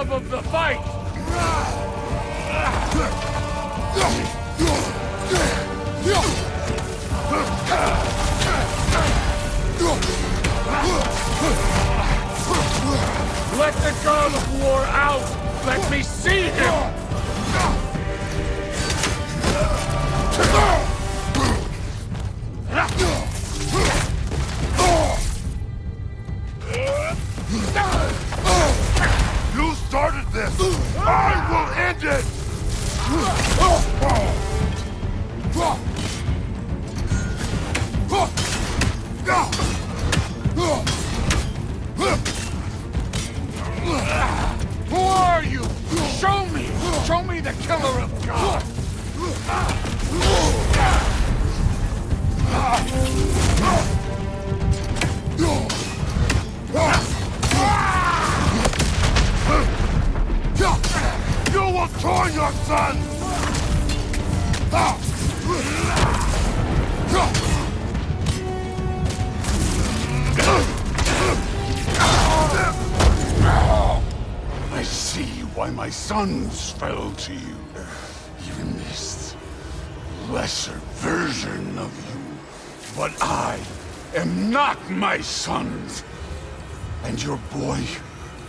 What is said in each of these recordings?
love of the fight! Let the god of war out! Let me see him! You started this! I will end it! Who are you? Show me! Show me the killer of God! You will join your son! I see why my sons fell to you. Even this lesser version of you. But I am not my sons. And your boy,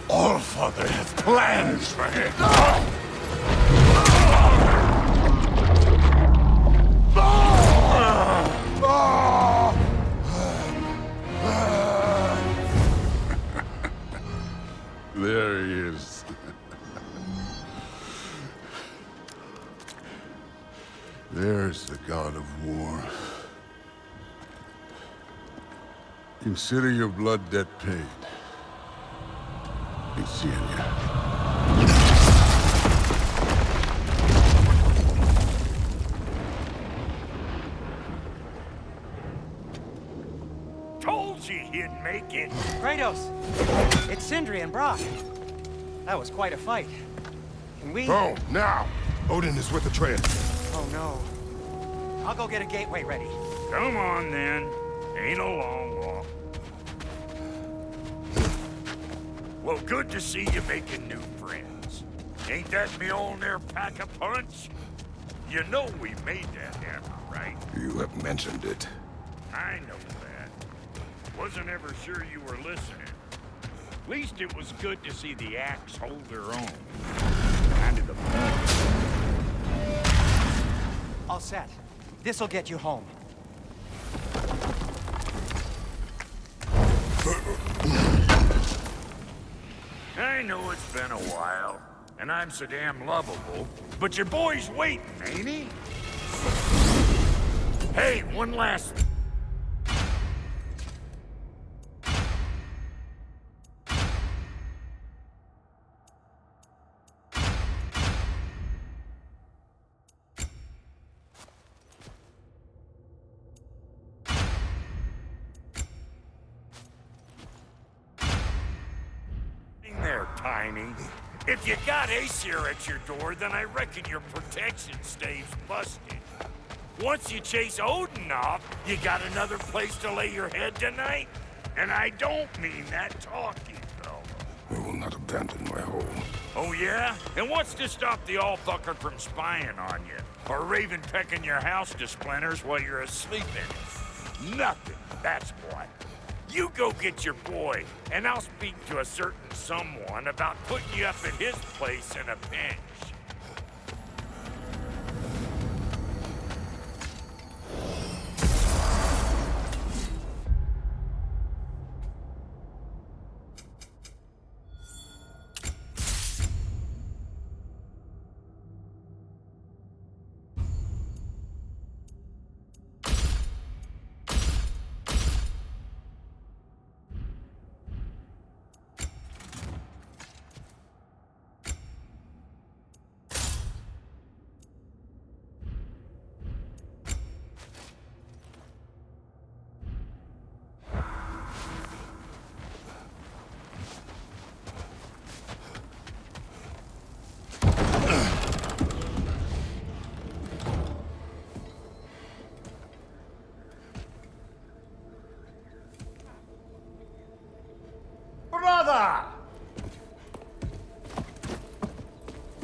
Allfather, has plans for him. There he is. There's the god of war. Consider your blood debt paid. Be seeing ya. Told you he'd make it! Kratos! It's Sindri and Brock. That was quite a fight. Can we... Oh, now! Odin is with Atreus. Oh, no. I'll go get a gateway ready. Come on, then. Ain't a long walk. Well, good to see you making new friends. Ain't that Mjolnir pack a punch? You know we made that hammer, right? You have mentioned it. I know that. Wasn't ever sure you were listening. At least it was good to see the axe hold their own. Kind of the All set. This'll get you home. I know it's been a while, and I'm so damn lovable, but your boy's waiting, ain't he? Hey, one last... there, Tiny. If you got Aesir at your door, then I reckon your protection stave's busted. Once you chase Odin off, you got another place to lay your head tonight? And I don't mean that talking, fella. I will not abandon my home. Oh, yeah? And what's to stop the all-fucker from spying on you? Or Raven pecking your house to splinters while you're asleep in it? Nothing, that's what. You go get your boy, and I'll speak to a certain someone about putting you up at his place in a pinch.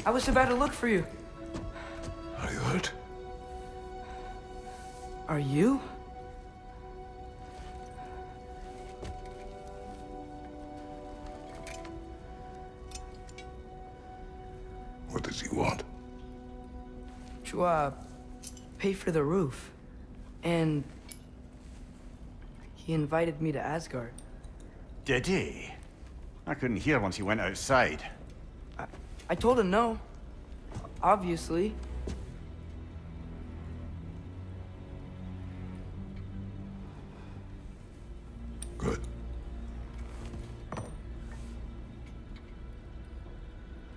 I was about to look for you. Are you hurt? Are you? What does he want? To, pay for the roof. And he invited me to Asgard. Did he? I couldn't hear once he went outside. I told him no. Obviously. Good.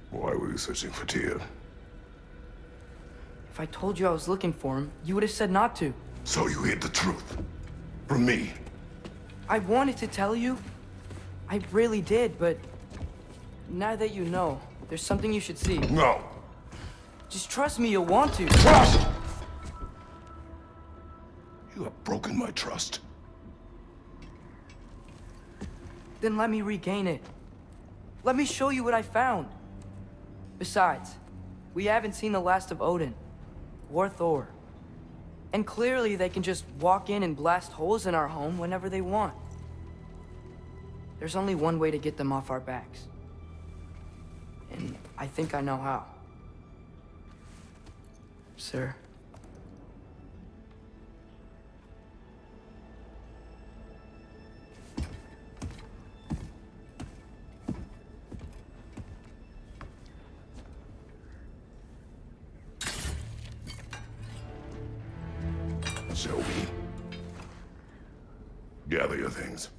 Why were you searching for Tyr? If I told you I was looking for him, you would have said not to. So you hid the truth. From me. I wanted to tell you. I really did, but now that you know, there's something you should see. No. Just trust me, you'll want to. Trust! You have broken my trust. Then let me regain it. Let me show you what I found. Besides, we haven't seen the last of Odin or Thor. And clearly they can just walk in and blast holes in our home whenever they want. There's only one way to get them off our backs. And I think I know how. Sir. Zoe. Gather your things.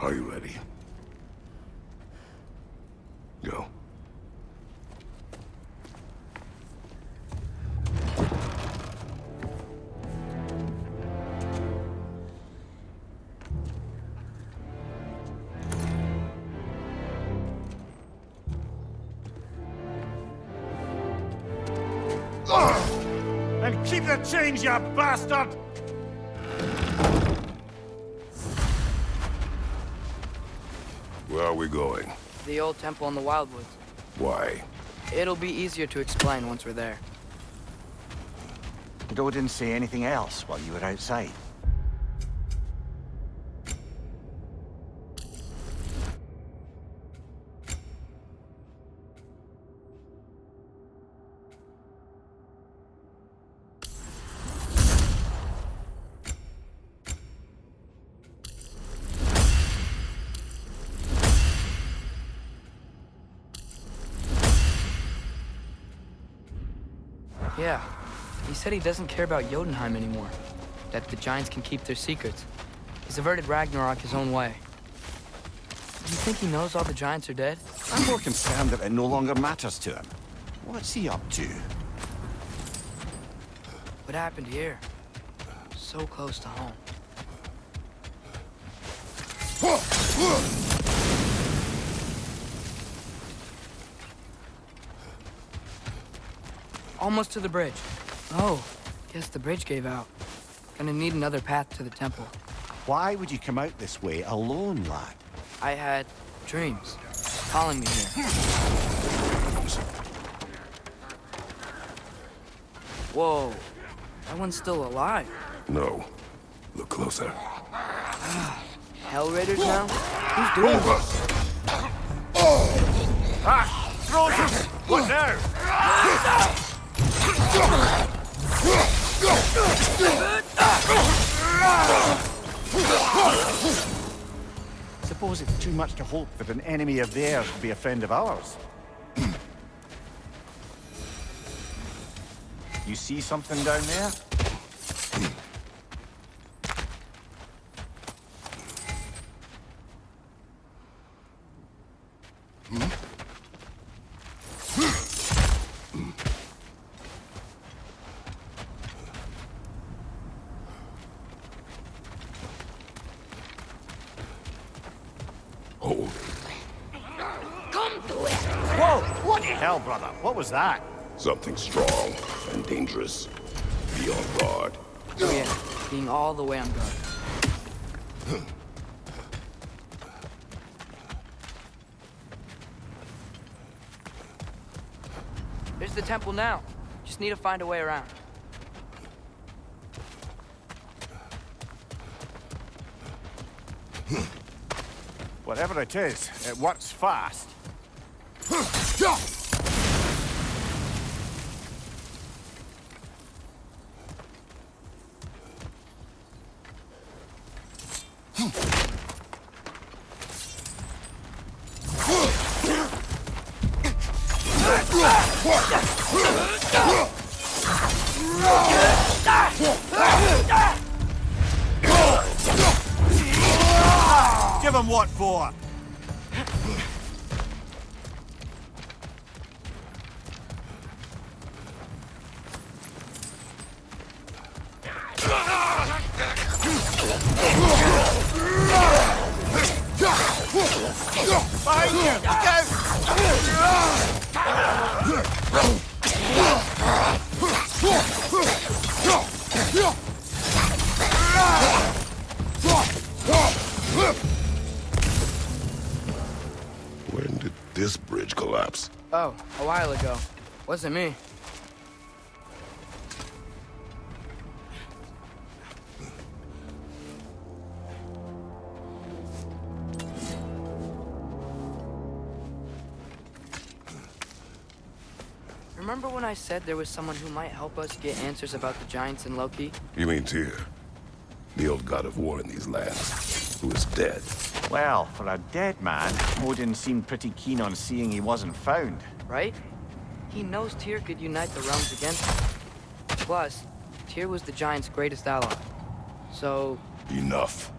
Are you ready? Go. And keep the change, you bastard! Where are we going? The old temple in the Wildwoods. Why? It'll be easier to explain once we're there. Did Odin say anything else while you were outside? Yeah. He said he doesn't care about Jotunheim anymore. That the Giants can keep their secrets. He's averted Ragnarok his own way. Do you think he knows all the Giants are dead? I'm more concerned that it no longer matters to him. What's he up to? What happened here? So close to home. Almost to the bridge. Oh, guess the bridge gave out. Gonna need another path to the temple. Why would you come out this way alone, lad? I had dreams calling me here. Whoa, that one's still alive. No. Look closer. Hell Raiders now? Who's doing this? Ah! Trojans! What now? Suppose it's too much to hope that an enemy of theirs will be a friend of ours. You see something down there? Hold. Come to it! Whoa! Bloody hell, brother! What was that? Something strong and dangerous. Be on guard. Oh yeah, being all the way on guard. There's the temple now. Just need to find a way around. Whatever it is, it works fast. Give him what for? Behind you! Look out! When did this bridge collapse? Oh, a while ago. Wasn't me. Remember when I said there was someone who might help us get answers about the giants and Loki? You mean Tyr? The old god of war in these lands, who is dead. Well, for a dead man, Odin seemed pretty keen on seeing he wasn't found. Right? He knows Tyr could unite the realms against him. Plus, Tyr was the giants' greatest ally. So, Enough.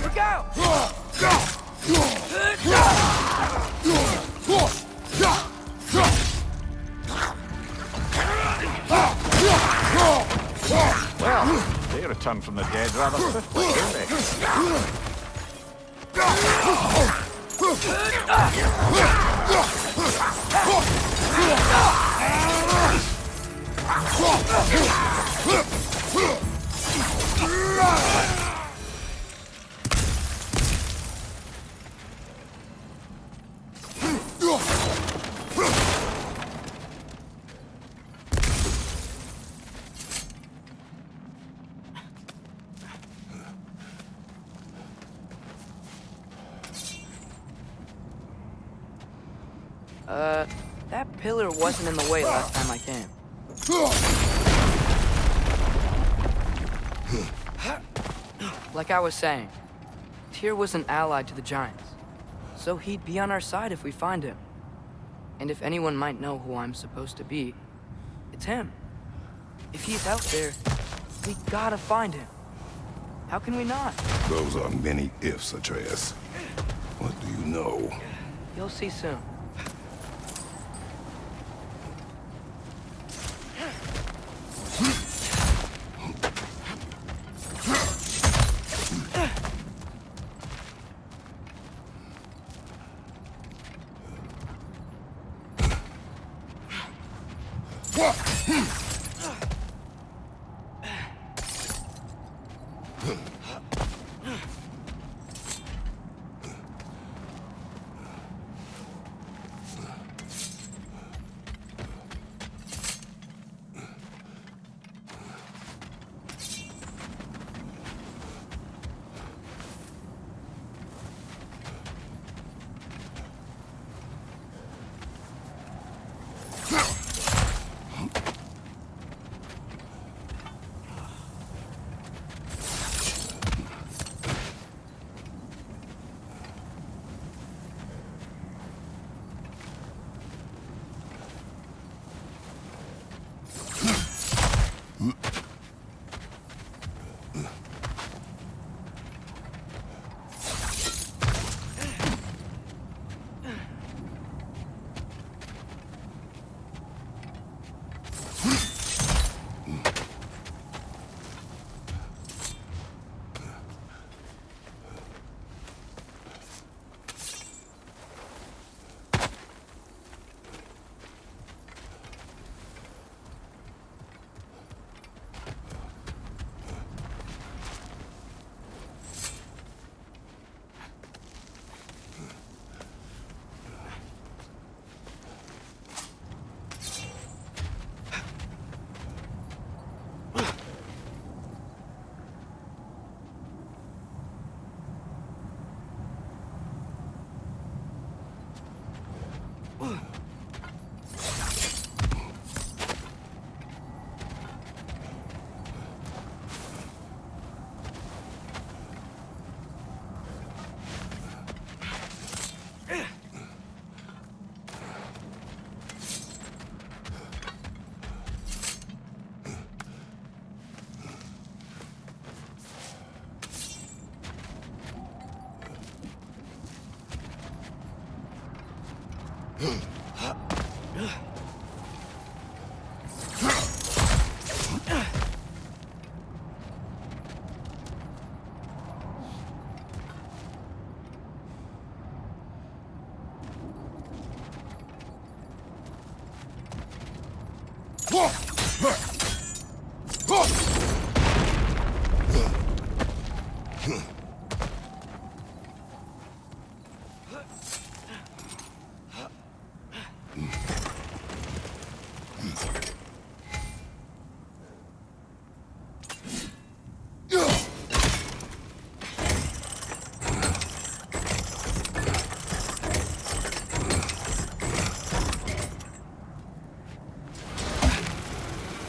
look out! Well, they returned from the dead rather swiftly, didn't they? That pillar wasn't in the way last time I came. Like I was saying, Tyr was an ally to the giants, so he'd be on our side if we find him. And if anyone might know who I'm supposed to be, it's him. If he's out there, we gotta find him. How can we not? Those are many ifs, Atreus. What do you know? You'll see soon.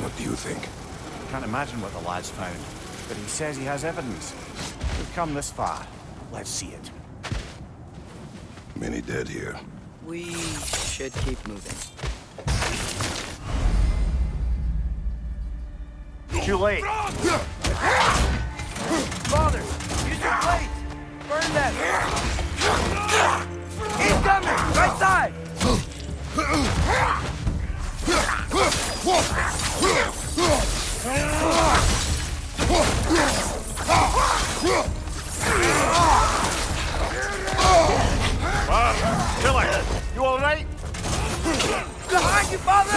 What do you think? Can't imagine what the lad's found, but he says he has evidence. We've come this far. Let's see it. Many dead here. We should keep moving. Too late. Father, use your blades! Burn them! Incoming! Right side! Killer, you all right? Behind you, father!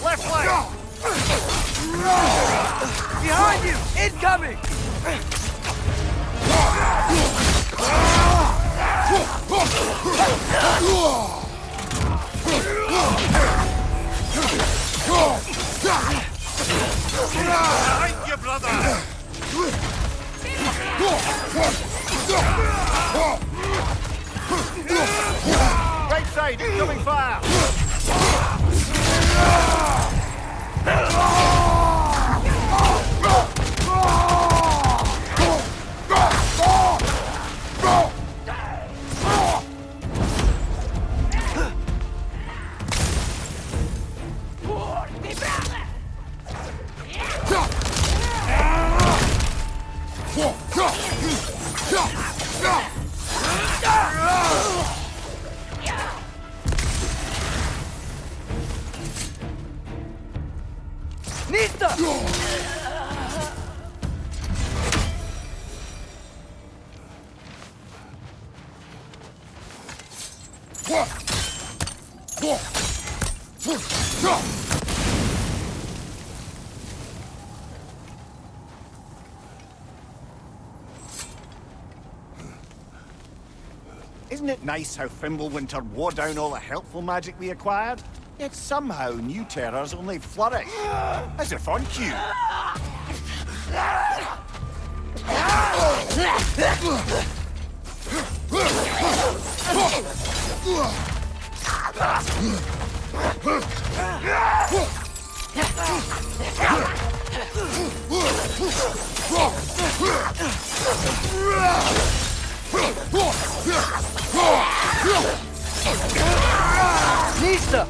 Left leg! Behind you! Incoming! Behind you, brother! Right side, incoming fire! Nista! Isn't it nice how Fimbulwinter wore down all the helpful magic we acquired? Yet somehow new terrors only flourish. As if on cue. Nista!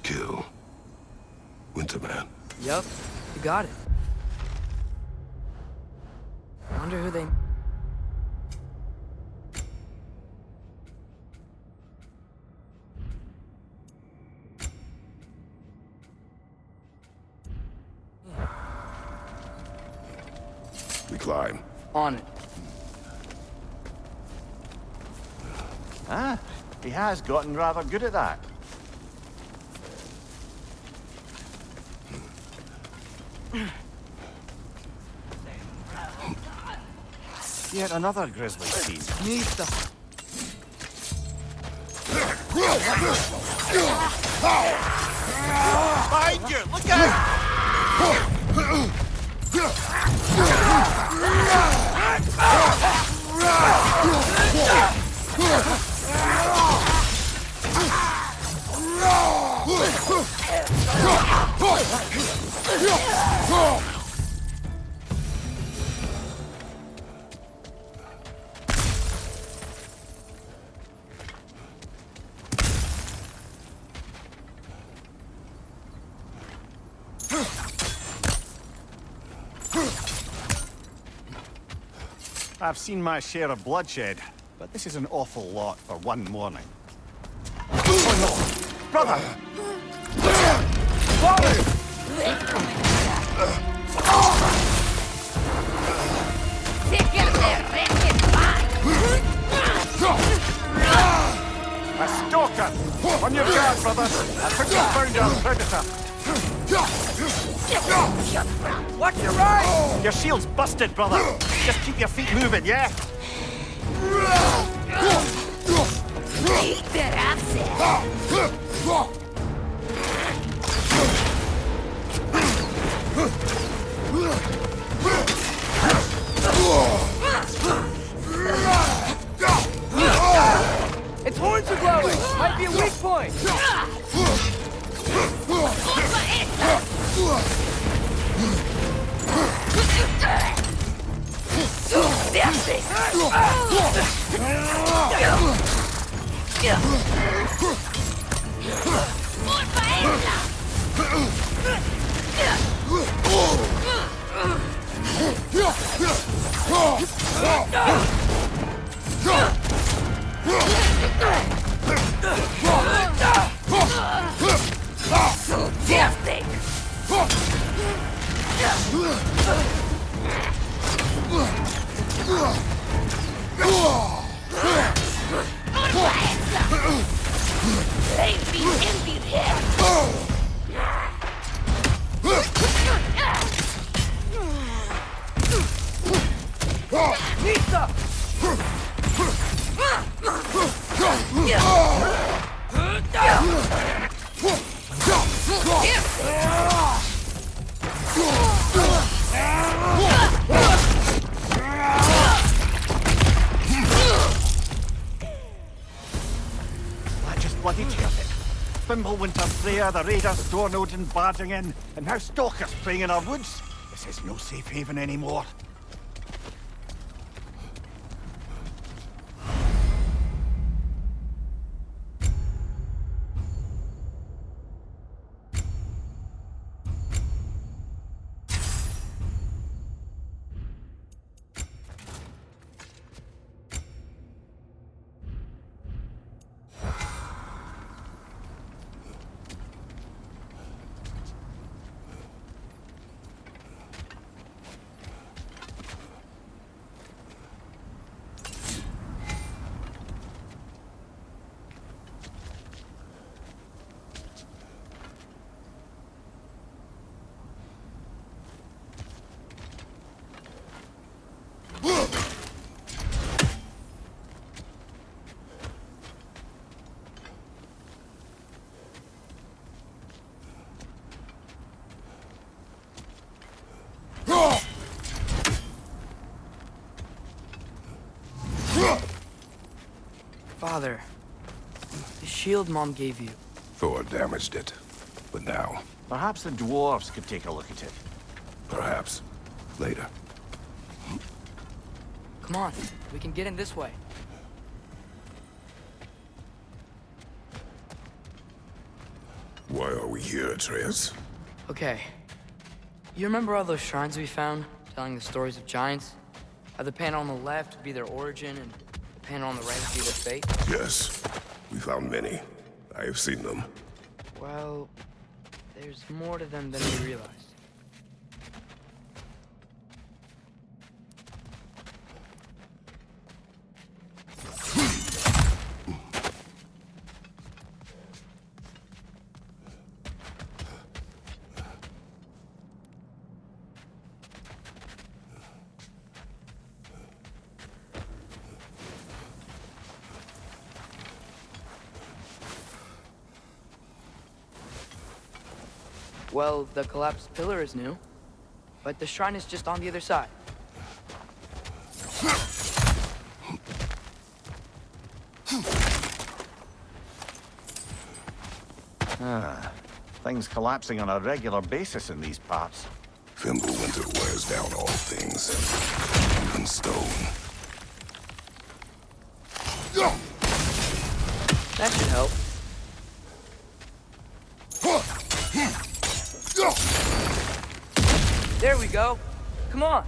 Kill Winterman. Yup, you got it. Wonder who they... We climb. On it. Ah, he has gotten rather good at that. Yet another grisly scene. Nista! Behind you! Look out! I've seen my share of bloodshed, but this is an awful lot for one morning. Oh no! Brother! A stalker! On your guard, brother! I think you found our predator! Watch your right! Your shield's busted, brother! Just keep your feet moving, yeah? Its horns are glowing! Might be a weak point! Nista! That just bloody tears it. Fimbulwinter Freya, the raiders, Stornodin barging in, and now stalkers preying in our woods. This is no safe haven anymore. Father, the shield Mom gave you. Thor damaged it. But now, Perhaps the dwarves could take a look at it. perhaps, later. Come on, we can get in this way. Why are we here, Atreus? Okay. You remember all those shrines we found, telling the stories of giants? How the panel on the left would be their origin, and the panel on the right would be their fate? Yes, we found many. I have seen them. Well, there's more to them than we realized. Well, the collapsed pillar is new, but the shrine is just on the other side. Things collapsing on a regular basis in these parts. Fimbulwinter wears down all things, even stone. That should help. There we go. Come on.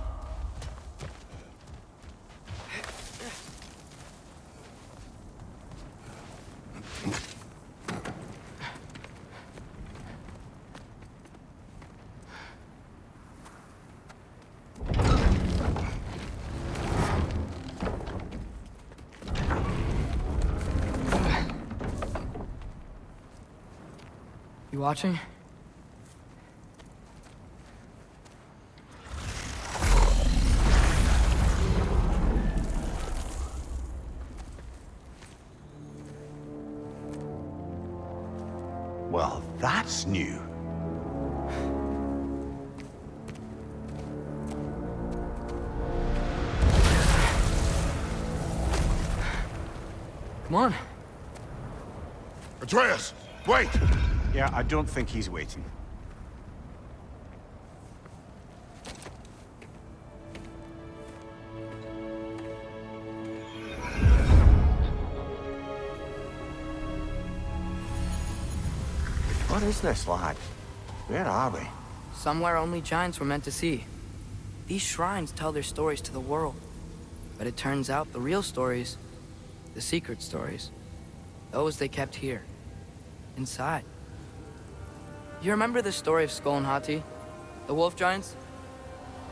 You watching? Well, that's new. Come on. Atreus, wait! Yeah, I don't think he's waiting. What is this, lad? Where are we? Somewhere only giants were meant to see. These shrines tell their stories to the world. But it turns out the real stories, the secret stories, those they kept here, inside. You remember the story of Skull and Hati, the wolf giants?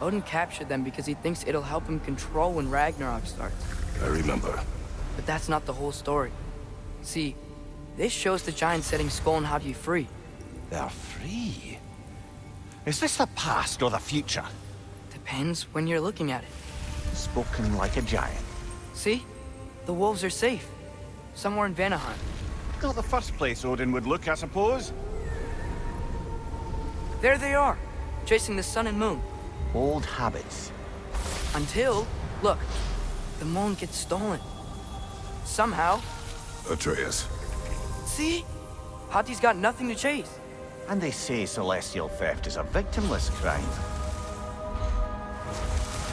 Odin captured them because he thinks it'll help him control when Ragnarok starts. I remember. But that's not the whole story. See, this shows the giants setting Skull and Hati free. They're free. Is this the past or the future? Depends when you're looking at it. Spoken like a giant. See? The wolves are safe. Somewhere in Vanaheim. Not the first place Odin would look, I suppose. There they are, chasing the sun and moon. Old habits. Until, look, the moon gets stolen. Somehow. Atreus. See? Hati's got nothing to chase. And they say celestial theft is a victimless crime.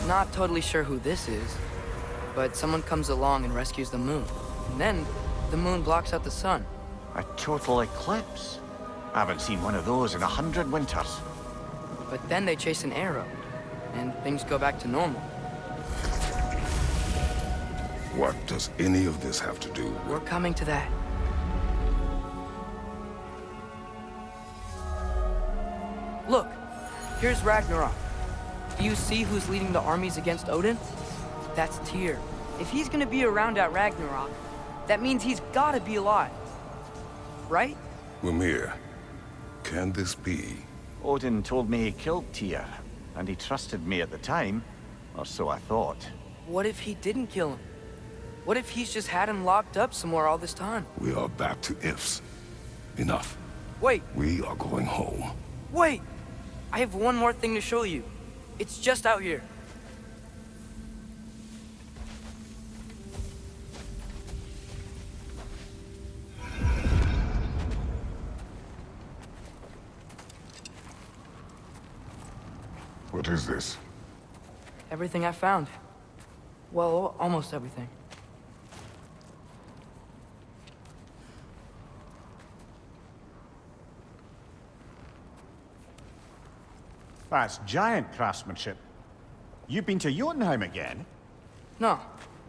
Not totally sure who this is, but someone comes along and rescues the moon. And then, the moon blocks out the sun. A total eclipse. I haven't seen one of those in 100 winters. But then they chase an arrow, and things go back to normal. What does any of this have to do with... We're coming to that. Look, here's Ragnarok. Do you see who's leading the armies against Odin? That's Tyr. If he's gonna be around at Ragnarok, that means he's gotta be alive. Right? Mimir, can this be? Odin told me he killed Tyr, and he trusted me at the time, or so I thought. What if he didn't kill him? What if he's just had him locked up somewhere all this time? We are back to ifs. Enough. Wait, We are going home. wait! I have one more thing to show you. It's just out here. What is this? Everything I found. Well, almost everything. That's giant craftsmanship. You've been to Jotunheim again? No,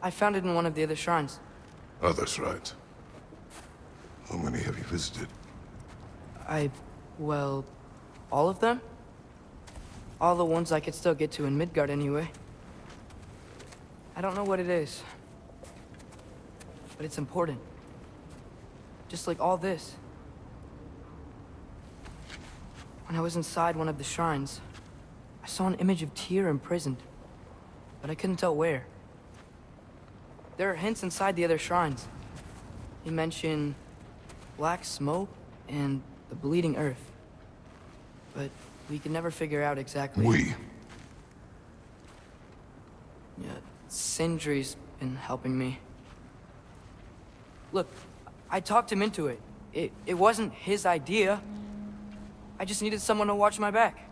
I found it in one of the other shrines. Other shrines. How many have you visited? Well, all of them? All the ones I could still get to in Midgard anyway. I don't know what it is, but it's important. Just like all this. When I was inside one of the shrines, I saw an image of Tyr imprisoned, but I couldn't tell where. There are hints inside the other shrines. They mention black smoke and the bleeding earth. But we could never figure out exactly... We? Yeah, Sindri's been helping me. Look, I talked him into it. It wasn't his idea. I just needed someone to watch my back.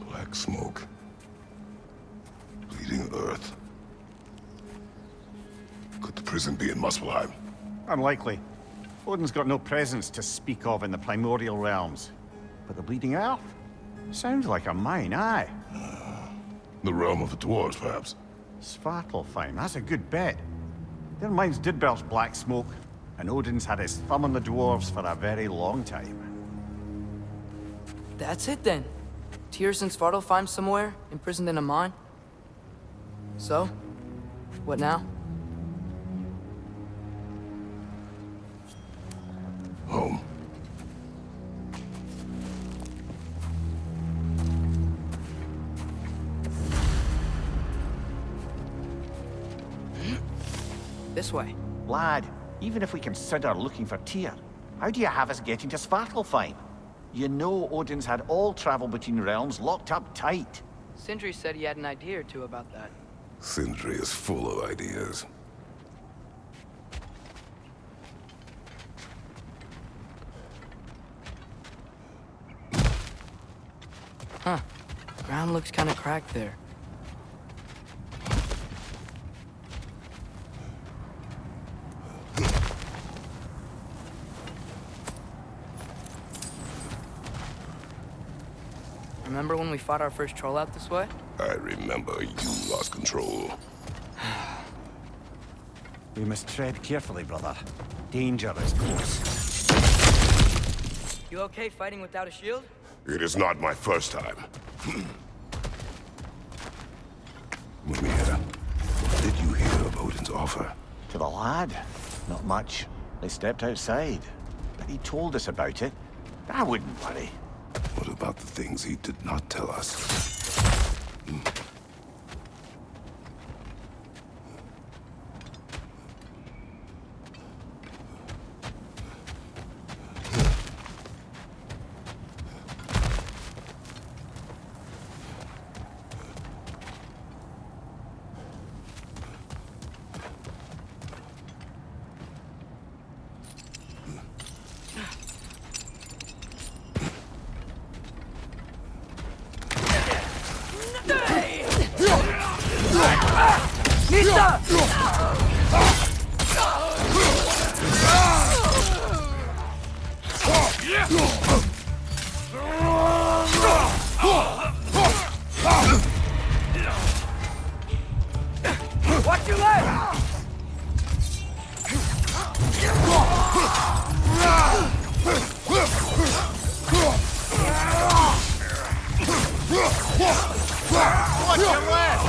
Black smoke. Bleeding earth. Could the prison be in Muspelheim? Unlikely. Odin's got no presence to speak of in the primordial realms. But the Bleeding Earth? Sounds like a mine, aye. The realm of the dwarves, perhaps? Svartalfheim, that's a good bet. Their mines did belch black smoke, and Odin's had his thumb on the dwarves for a very long time. That's it then. Tyr's in Svartalfheim somewhere, imprisoned in a mine. So, what now? Home. This way. Lad, even if we consider looking for Tyr, how do you have us getting to Svartalfheim? You know Odin's had all travel between realms locked up tight. Sindri said he had an idea or two about that. Sindri is full of ideas. Huh. Ground looks kind of cracked there. Remember when we fought our first troll out this way? I remember you lost control. We must tread carefully, brother. Danger is close. You okay fighting without a shield? It is not my first time. Mimir, what did you hear of Odin's offer? To the lad? Not much. They stepped outside. But he told us about it. I wouldn't worry. What about the things he did not tell us? Watch your leg! Watch your left!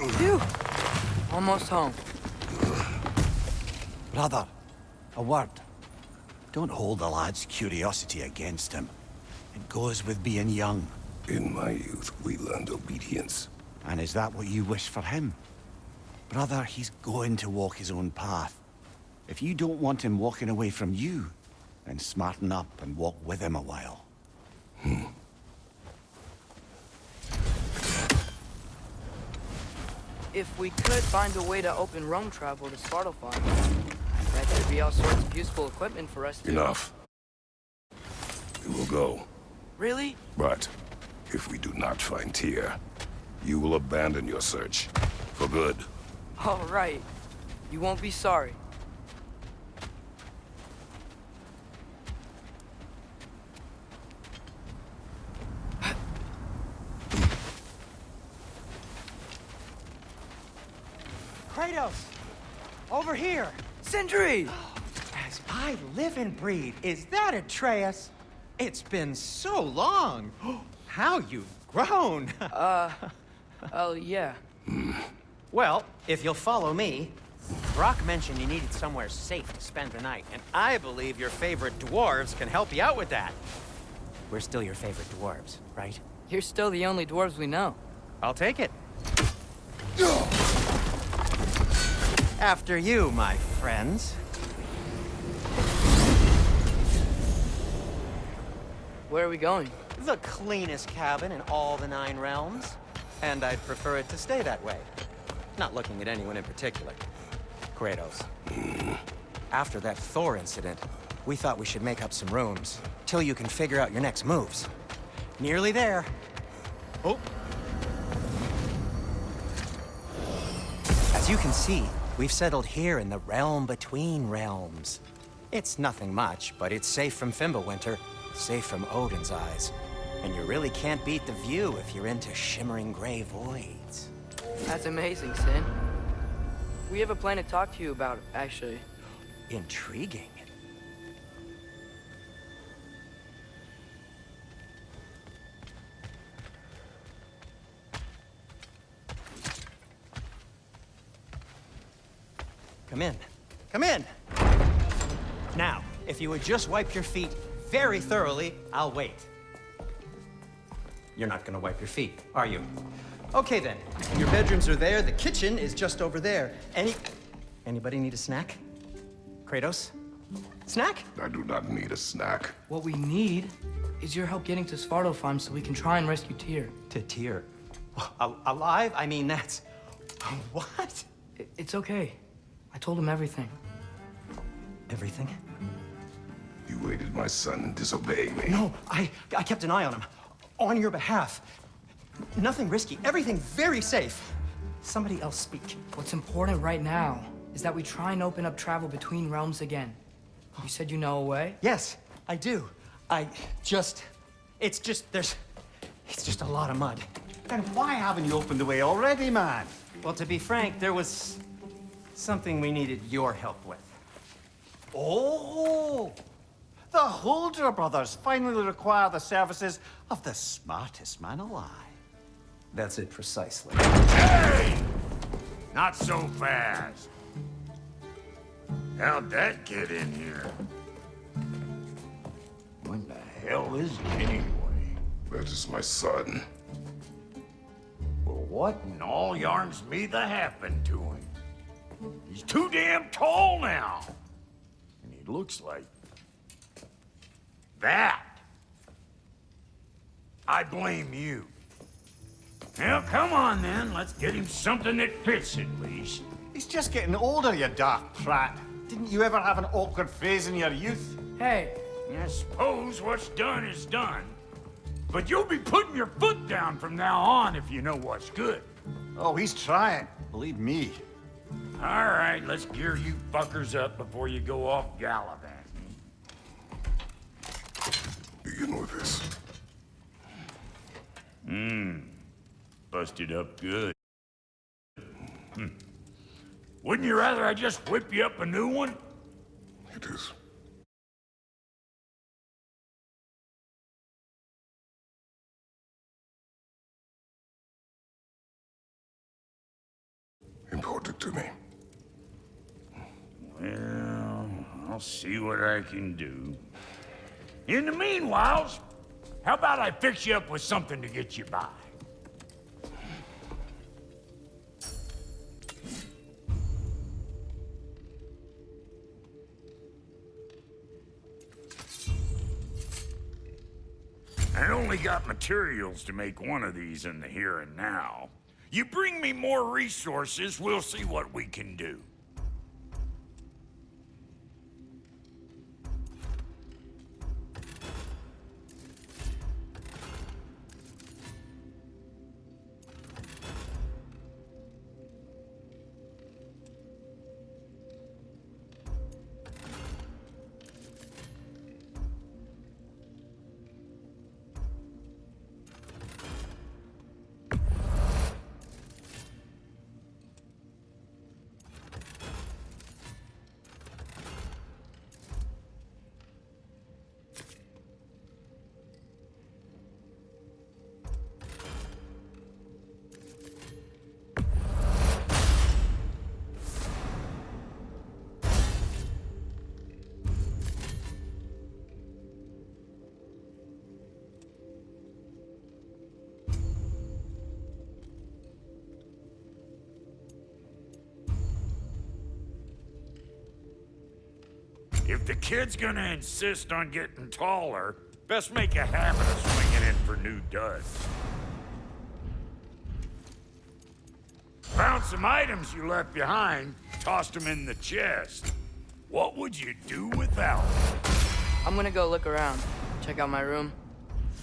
Phew! Almost home. Brother, a word. Don't hold the lad's curiosity against him. It goes with being young. In my youth, we learned obedience. And is that what you wish for him? Brother, he's going to walk his own path. If you don't want him walking away from you, then smarten up and walk with him a while. If we could find a way to open Rome travel to Svartalfheim, that could be all sorts of useful equipment for us to... Enough. We will go. Really? But if we do not find Tyr, you will abandon your search. For good. All right. You won't be sorry. Kratos! Over here! Sindri! As I live and breathe, is that Atreus? It's been so long! How you've grown! Oh, yeah. Well, if you'll follow me, Brock mentioned you needed somewhere safe to spend the night, and I believe your favorite dwarves can help you out with that. We're still your favorite dwarves, right? You're still the only dwarves we know. I'll take it. After you, my friends. Where are we going? The cleanest cabin in all the 9 realms. And I'd prefer it to stay that way. Not looking at anyone in particular. Kratos. After that Thor incident, we thought we should make up some rooms, till you can figure out your next moves. Nearly there. Oh. As you can see, we've settled here in the realm between realms. It's nothing much, but it's safe from Fimbulwinter, safe from Odin's eyes. And you really can't beat the view if you're into shimmering gray voids. That's amazing, Sin. We have a plan to talk to you about, actually. Intriguing. Come in. Come in! Now, if you would just wipe your feet very thoroughly, I'll wait. You're not gonna wipe your feet, are you? Okay then. Your bedrooms are there, the kitchen is just over there. Anybody need a snack? Kratos? Snack? I do not need a snack. What we need is your help getting to Svartalfheim so we can try and rescue Tyr. To Tyr. Alive? I mean, that's... What? It's okay. I told him everything. Everything? You aided my son in disobeying me. No, I kept an eye on him. On your behalf. Nothing risky, everything very safe. Somebody else speak. What's important right now is that we try and open up travel between realms again. You said you know a way? Yes, I do. It's just a lot of mud. Then why haven't you opened the way already, man? Well, to be frank, there was something we needed your help with. Oh! The Holder brothers finally require the services of the smartest man alive. That's it precisely. Hey! Not so fast. How'd that get in here? What the hell is he anyway? That is my son. Well, what in all yarns me that happened to him? He's too damn tall now. And he looks like... that. I blame you. Well, come on then. Let's get him something that fits at least. He's just getting older, you daft prat. Didn't you ever have an awkward phase in your youth? Hey, I suppose what's done is done. But you'll be putting your foot down from now on if you know what's good. Oh, he's trying. Believe me. All right, let's gear you fuckers up before you go off gallivanting. Begin with this. Busted up good. Wouldn't you rather I just whip you up a new one? It is. important to me. Well, I'll see what I can do. In the meanwhile, how about I fix you up with something to get you by? I only got materials to make one of these in the here and now. You bring me more resources, we'll see what we can do. If the kid's gonna insist on getting taller, best make a habit of swinging in for new duds. Found some items you left behind, tossed them in the chest. What would you do without them? I'm gonna go look around, check out my room.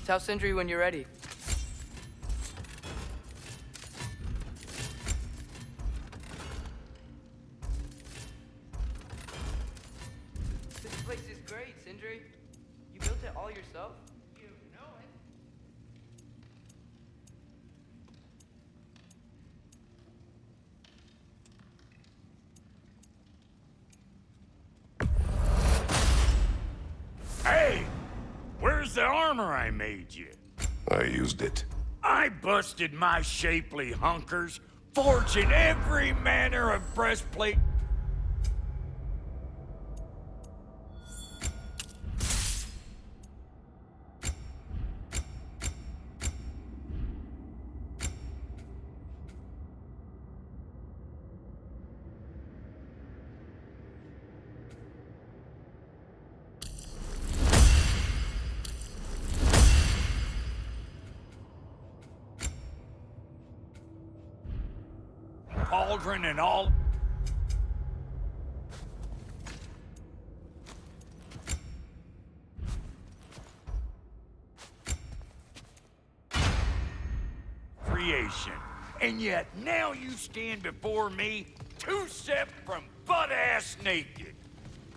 Tell Sindri when you're ready. This place is great, Sindri. You built it all yourself? You know it. Hey! Where's the armor I made you? I used it. I busted my shapely hunkers, forging every manner of breastplate. Cauldron and all. Creation. And yet now you stand before me, two-step from butt-ass naked.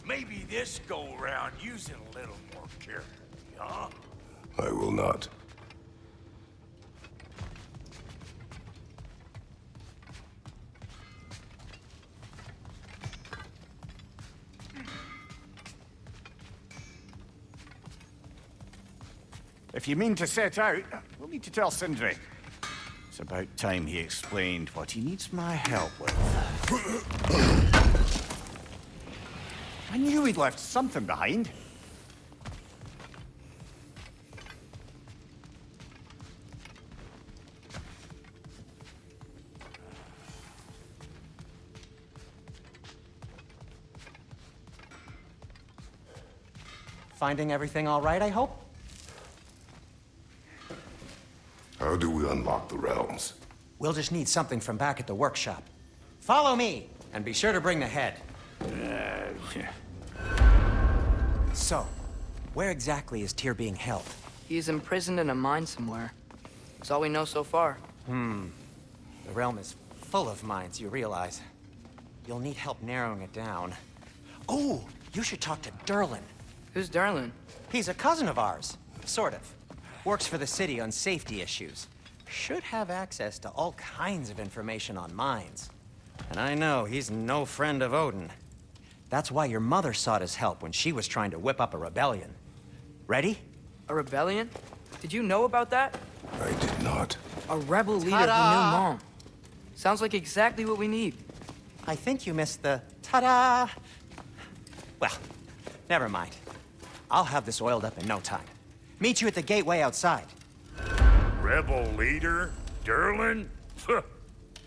Maybe this go-round use it a little more carefully, huh? I will not. If you mean to set out, we'll need to tell Sindri. It's about time he explained what he needs my help with. I knew he'd left something behind. Finding everything all right, I hope? How do we unlock the realms? We'll just need something from back at the workshop. Follow me, and be sure to bring the head. So, where exactly is Tyr being held? He's imprisoned in a mine somewhere. That's all we know so far. The realm is full of mines, you realize. You'll need help narrowing it down. Oh, you should talk to Durlin. Who's Darlin? He's a cousin of ours, sort of. Works for the city on safety issues. Should have access to all kinds of information on mines. And I know he's no friend of Odin. That's why your mother sought his help when she was trying to whip up a rebellion. Ready? A rebellion? Did you know about that? I did not. A rebel leader who knew Mom. Sounds like exactly what we need. I think you missed the ta-da. Well, never mind. I'll have this oiled up in no time. Meet you at the gateway outside. Rebel leader? Durlin?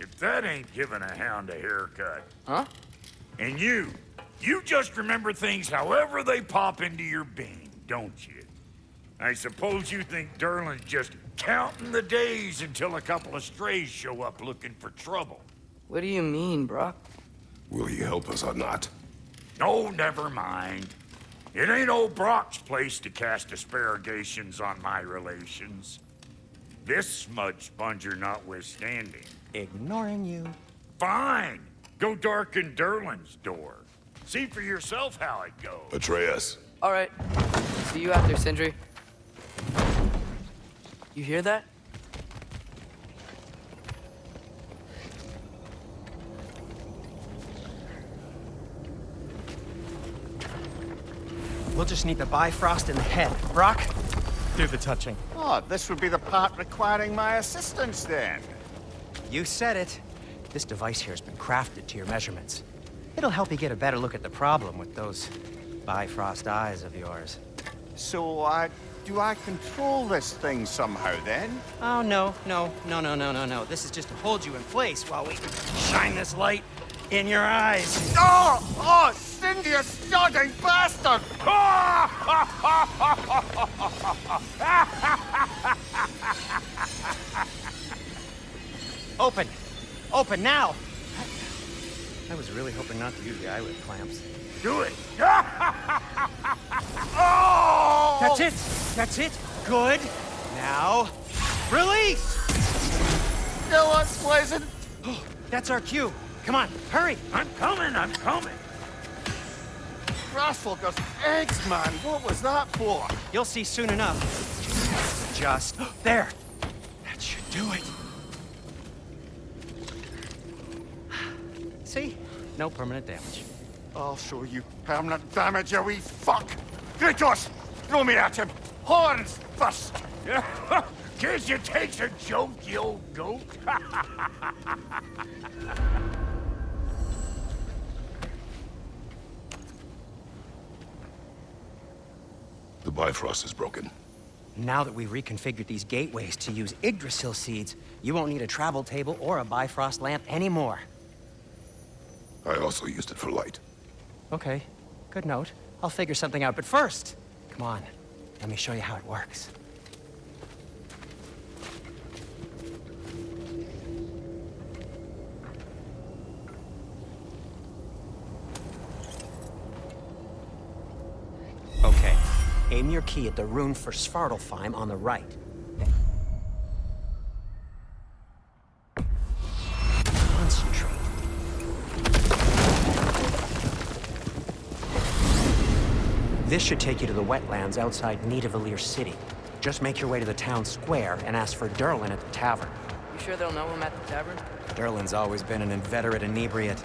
If that ain't giving a hound a haircut. Huh? And you just remember things however they pop into your bean, don't you? I suppose you think Durlin's just counting the days until a couple of strays show up looking for trouble. What do you mean, Brock? Will you help us or not? Oh, never mind. It ain't old Brock's place to cast aspersions on my relations. This smudge sponger notwithstanding. Ignoring you. Fine. Go darken Durlin's door. See for yourself how it goes. Atreus. All right. See you out there, Sindri. You hear that? We'll just need the Bifrost in the head. Brock, do the touching. Oh, this would be the part requiring my assistance then. You said it. This device here has been crafted to your measurements. It'll help you get a better look at the problem with those Bifrost eyes of yours. So, do I control this thing somehow then? Oh, no. This is just to hold you in place while we shine this light in your eyes. Oh, Cindy, you sodding bastard! Open! Open now! I was really hoping not to use the eyelid clamps. Do it. Oh! That's it! That's it! Good! Now, release! Still unpleasant. That's our cue. Come on, hurry! I'm coming. Grassfuckers, eggs, man. What was that for? You'll see soon enough. Just there. That should do it. See? No permanent damage. I'll show you permanent damage, you wee fuck. Kratos, throw me at him. Horns first. Guess you takes a joke, you old goat. The Bifrost is broken. Now that we've reconfigured these gateways to use Yggdrasil seeds, you won't need a travel table or a Bifrost lamp anymore. I also used it for light. Okay, good note. I'll figure something out, but first, come on, let me show you how it works. Okay, aim your key at the rune for Svartalfheim on the right. Concentrate. This should take you to the wetlands outside Nidavellir City. Just make your way to the town square and ask for Durlin at the tavern. You sure they'll know him at the tavern? Durlin's always been an inveterate inebriate.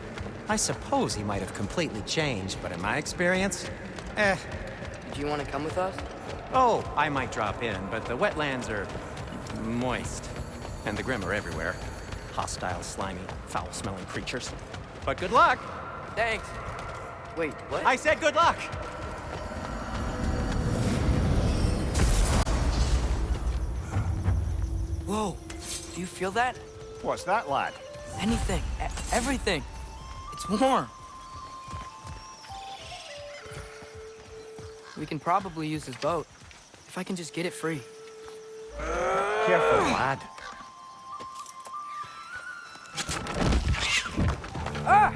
I suppose he might have completely changed, but in my experience, Do you want to come with us? Oh, I might drop in, but the wetlands are moist. And the Grim are everywhere. Hostile, slimy, foul-smelling creatures. But good luck! Thanks. Wait, what? I said good luck! Whoa. Do you feel that? What's that, lad? Anything. Everything. It's warm. We can probably use this boat. If I can just get it free. Careful, lad. Ah!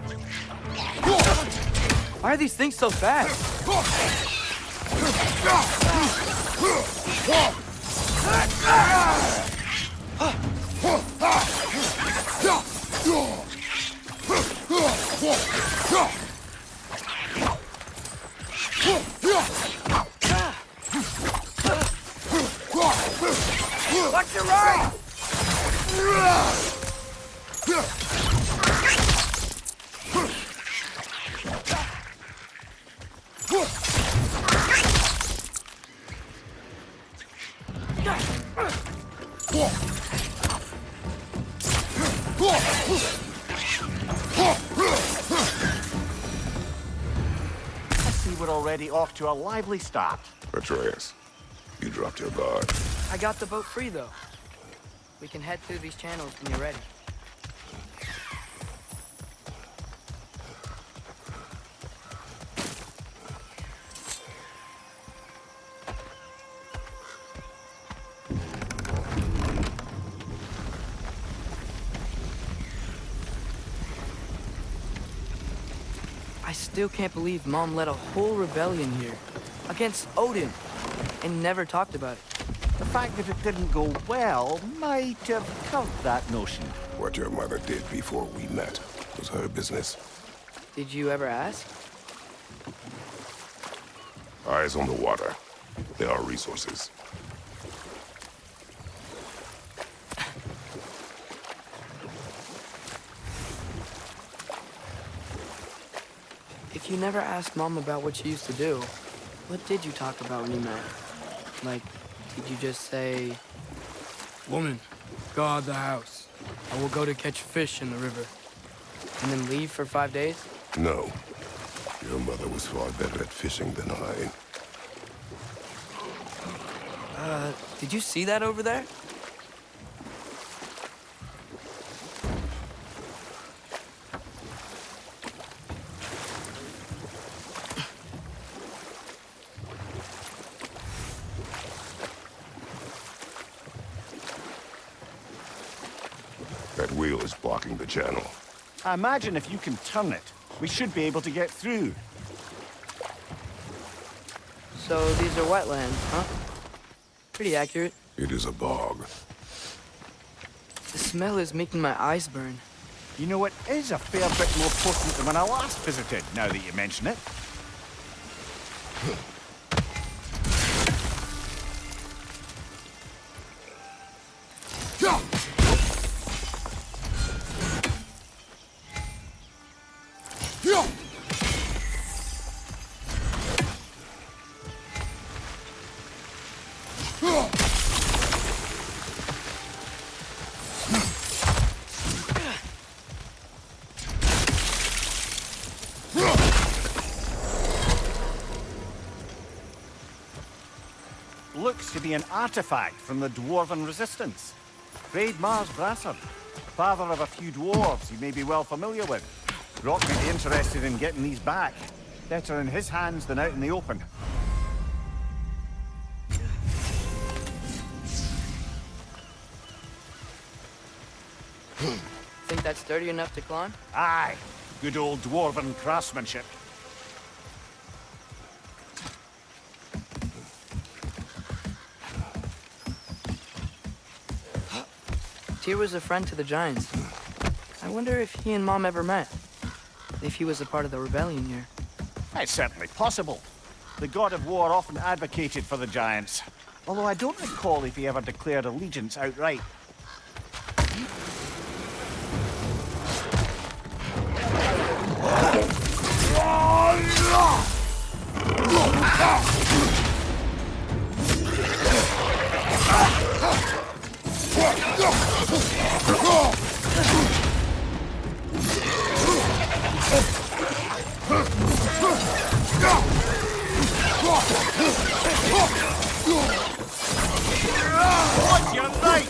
Why are these things so fast? Watch your right! we're already off to a lively start. Atreus, you dropped your guard. I got the boat free, though. We can head through these channels when you're ready. I still can't believe Mom led a whole rebellion here against Odin and never talked about it. The fact that it didn't go well might have curbed that notion. What your mother did before we met was her business. Did you ever ask? Eyes on the water. There are resources. If you never asked Mom about what she used to do, what did you talk about when you met? Like, did you just say, "Woman, guard the house. I will go to catch fish in the river," and then leave for 5 days? No. Your mother was far better at fishing than I. Did you see that over there? That wheel is blocking the channel. I imagine if you can turn it, we should be able to get through. So these are wetlands, huh? Pretty accurate. It is a bog. The smell is making my eyes burn. You know, it is a fair bit more potent than when I last visited, now that you mention it. Looks to be an artifact from the Dwarven Resistance. Great Mars Brassard, father of a few dwarves you may be well familiar with. Rock may be interested in getting these back. Better in his hands than out in the open. Think that's sturdy enough to climb? Aye, good old Dwarven craftsmanship. Tyr was a friend to the Giants. I wonder if he and Mom ever met. If he was a part of the rebellion here. It's certainly possible. The god of war often advocated for the Giants. Although I don't recall if he ever declared allegiance outright. What's your right?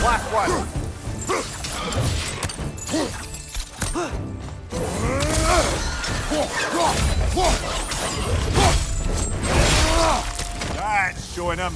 Black one! That's showing him.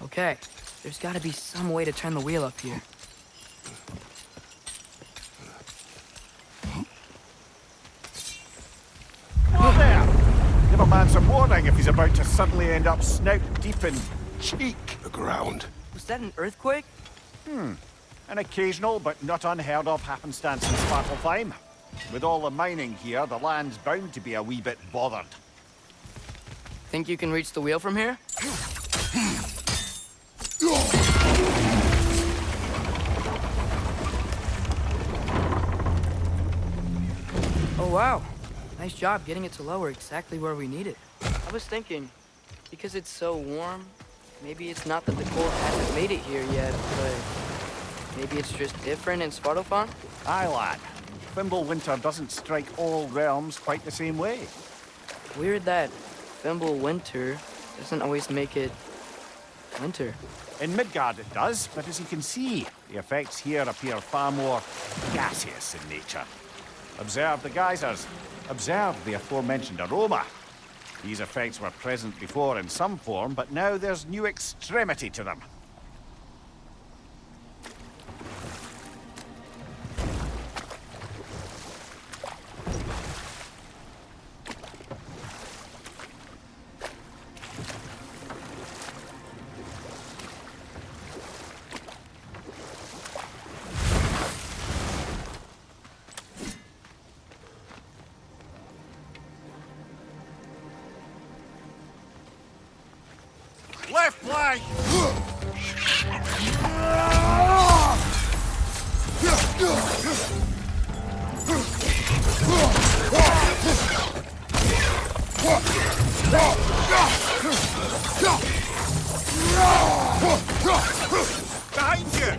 Okay, there's gotta be some way to turn the wheel up here. Whoa there! Give a man some warning if he's about to suddenly end up snout deep in cheek. The ground. Was that an earthquake? An occasional but not unheard of happenstance in Svartalfheim. With all the mining here, the land's bound to be a wee bit bothered. Think you can reach the wheel from here? Oh wow, nice job getting it to lower exactly where we need it. I was thinking, because it's so warm, maybe it's not that the cold hasn't made it here yet, but maybe it's just different in Svartalfheim? Aye, lad. Winter doesn't strike all realms quite the same way. Weird that Winter doesn't always make it winter. In Midgard it does, but as you can see, the effects here appear far more gaseous in nature. Observe the geysers. Observe the aforementioned aroma. These effects were present before in some form, but now there's new extremity to them. Left flank! Behind you!